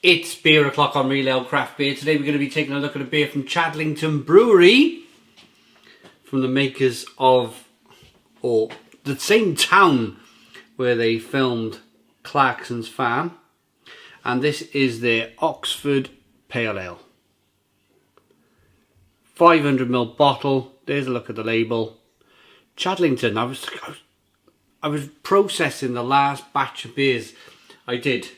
It's beer o'clock on Real Ale Craft Beer. Today we're going to be taking a look at a beer from Chadlington Brewery, from the makers of, or the same town where they filmed Clarkson's Farm, and this is their Oxford Pale Ale. 500ml bottle. There's a look at the label. Chadlington. I was processing the last batch of beers I did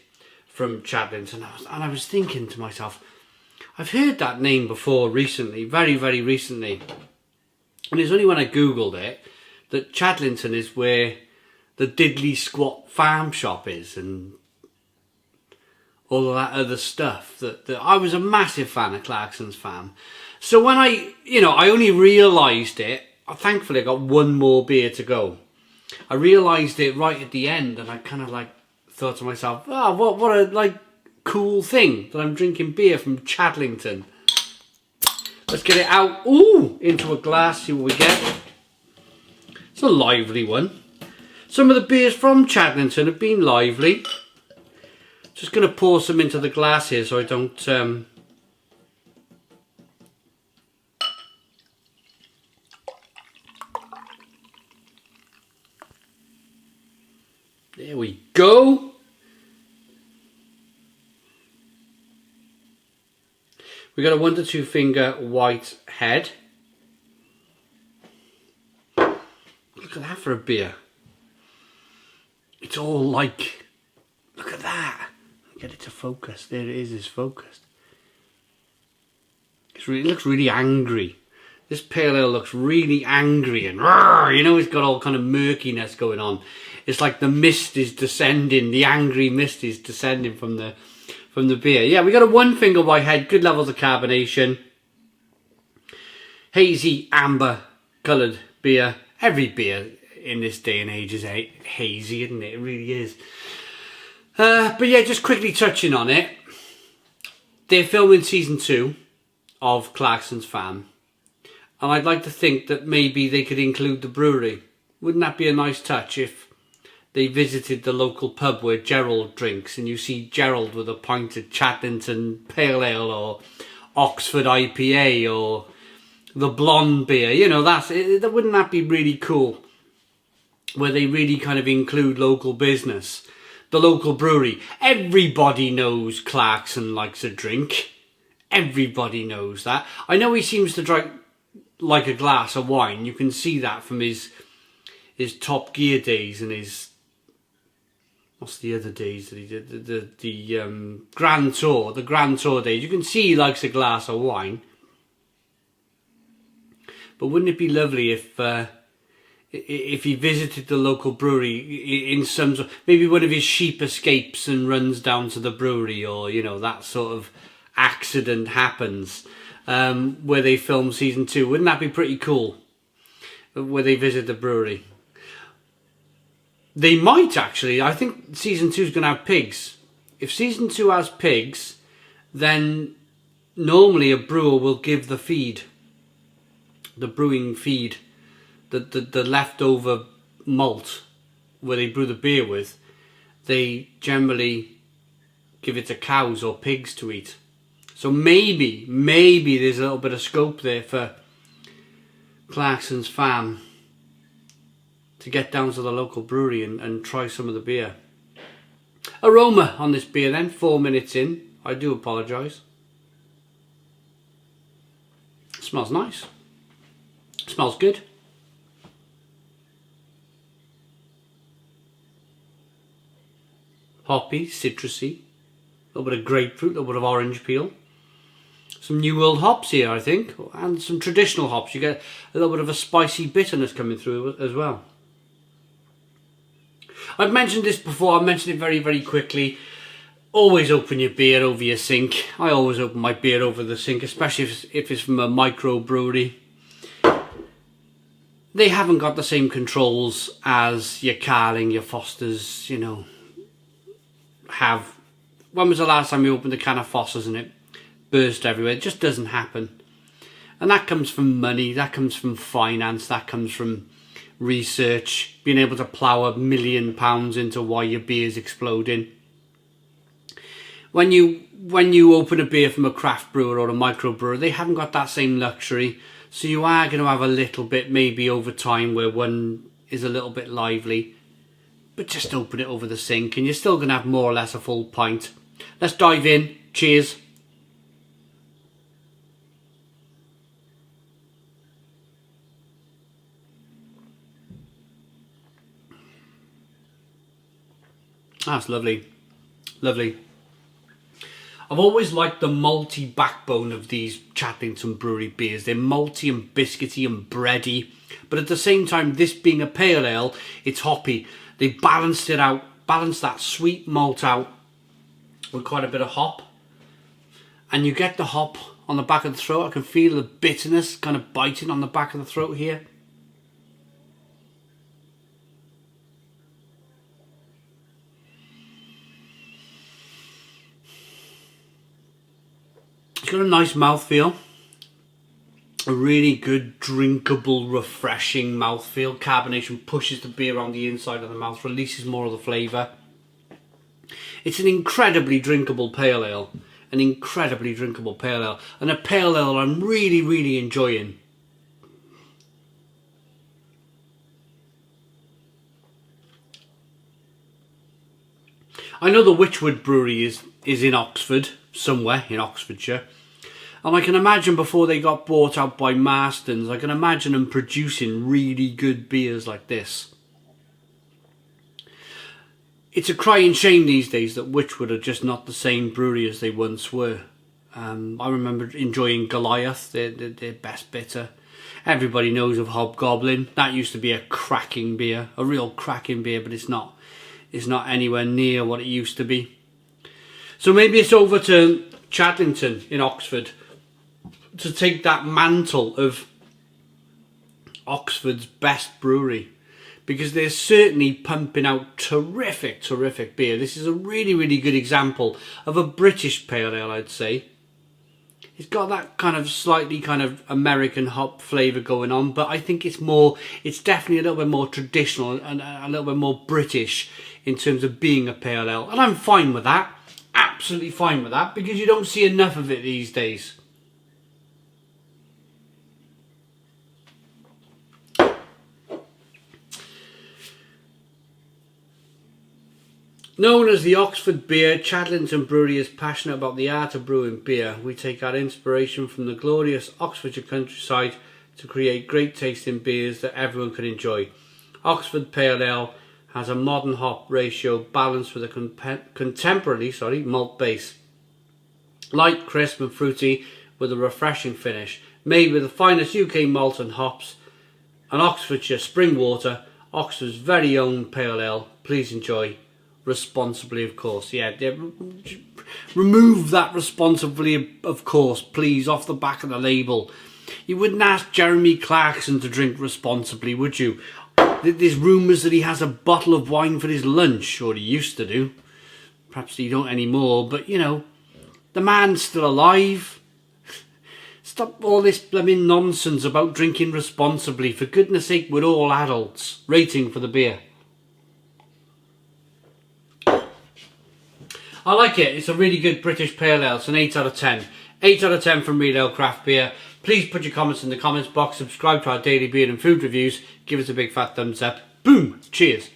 from Chadlington, and I was thinking to myself, I've heard that name before recently, very, very recently. And it's only when I googled it that Chadlington is where the diddly squat farm shop is and all of that other stuff. That I was a massive fan of Clarkson's Farm. So when I only realised it, thankfully I got one more beer to go. I realised it right at the end, and I kind of thought to myself, what a cool thing that I'm drinking beer from Chadlington. Let's get it out, into a glass, see what we get. It's a lively one. Some of the beers from Chadlington have been lively. Just going to pour some into the glass here so I don't... There we go. We got a 1 to 2 finger white head. Look at that for a beer. It's all look at that. Get it to focus. There it is, it's focused. It looks really angry. This pale ale looks really angry and it's got all kind of murkiness going on. It's like the mist is descending, the angry mist is descending from the beer. Yeah, we got a 1 finger white head, good levels of carbonation. Hazy, amber coloured beer. Every beer in this day and age is hazy, isn't it? It really is. But yeah, just quickly touching on it. They're filming season 2 of Clarkson's Farm. And I'd like to think that maybe they could include the brewery. Wouldn't that be a nice touch if they visited the local pub where Gerald drinks and you see Gerald with a pint of Chadlington Pale Ale or Oxford IPA or the blonde beer? Wouldn't that be really cool? Where they really kind of include local business. The local brewery. Everybody knows Clarkson likes a drink. Everybody knows that. I know he seems to drink like a glass of wine. You can see that from his Top Gear days and his... What's the other days that he did? The Grand Tour. The Grand Tour days. You can see he likes a glass of wine. But wouldn't it be lovely if he visited the local brewery in some sort... Maybe one of his sheep escapes and runs down to the brewery, or, that sort of accident happens where they film season 2. Wouldn't that be pretty cool? Where they visit the brewery. They might actually. I think season 2 is going to have pigs. If season 2 has pigs, then normally a brewer will give the feed, the brewing feed, the leftover malt where they brew the beer with, they generally give it to cows or pigs to eat. So maybe there's a little bit of scope there for Clarkson's Farm to get down to the local brewery and try some of the beer. Aroma on this beer then, 4 minutes in. I do apologise. Smells nice. Smells good. Hoppy, citrusy. A little bit of grapefruit, a little bit of orange peel. Some New World hops here, I think. And some traditional hops. You get a little bit of a spicy bitterness coming through as well. I've mentioned this before, I'll mention it very, very quickly. Always open your beer over your sink. I always open my beer over the sink, especially if it's from a micro brewery. They haven't got the same controls as your Carling, your Fosters, have. When was the last time you opened a can of Fosters and it burst everywhere? It just doesn't happen. And that comes from money, that comes from finance, that comes from research, being able to plough £1 million into why your beer's exploding. when you open a beer from a craft brewer or a microbrewer, they haven't got that same luxury. So you are going to have a little bit, maybe over time, where one is a little bit lively. But just open it over the sink and you're still going to have more or less a full pint. Let's dive in. Cheers. That's lovely. Lovely. I've always liked the malty backbone of these Chadlington Brewery beers. They're malty and biscuity and bready. But at the same time, this being a pale ale, it's hoppy. They balanced it out, balanced that sweet malt out with quite a bit of hop. And you get the hop on the back of the throat. I can feel the bitterness kind of biting on the back of the throat here. It's got a nice mouthfeel. A really good, drinkable, refreshing mouthfeel. Carbonation pushes the beer on the inside of the mouth, releases more of the flavour. It's an incredibly drinkable pale ale. An incredibly drinkable pale ale. And a pale ale I'm really, really enjoying. I know the Witchwood Brewery is in Oxford, somewhere in Oxfordshire. And I can imagine before they got bought out by Marston's, I can imagine them producing really good beers like this. It's a crying shame these days that Witchwood are just not the same brewery as they once were. I remember enjoying Goliath, their best bitter. Everybody knows of Hobgoblin. That used to be a cracking beer, a real cracking beer, but it's not anywhere near what it used to be. So maybe it's over to Chadlington in Oxford to take that mantle of Oxford's best brewery, because they're certainly pumping out terrific beer. This is a really, really good example of a British pale ale, I'd say. It's got that kind of slightly kind of American hop flavour going on, but I think it's definitely a little bit more traditional and a little bit more British in terms of being a pale ale. And I'm fine with that. Absolutely fine with that, because you don't see enough of it these days. Known as the Oxford beer, Chadlington Brewery is passionate about the art of brewing beer. We take our inspiration from the glorious Oxfordshire countryside to create great tasting beers that everyone can enjoy. Oxford Pale Ale has a modern hop ratio balanced with a contemporary malt base. Light, crisp and fruity with a refreshing finish. Made with the finest UK malt and hops. An Oxfordshire spring water, Oxford's very own pale ale. Please enjoy. Responsibly, of course. Yeah, remove that responsibly, of course, please, off the back of the label. You wouldn't ask Jeremy Clarkson to drink responsibly, would you? There's rumours that he has a bottle of wine for his lunch, or he used to do. Perhaps he don't anymore, but you know, the man's still alive. Stop all this blooming nonsense about drinking responsibly. For goodness sake, we're all adults. Rating for the beer. I like it. It's a really good British pale ale. It's an 8 out of 10. 8 out of 10 from Real Ale Craft Beer. Please put your comments in the comments box. Subscribe to our daily beer and food reviews. Give us a big fat thumbs up. Boom. Cheers.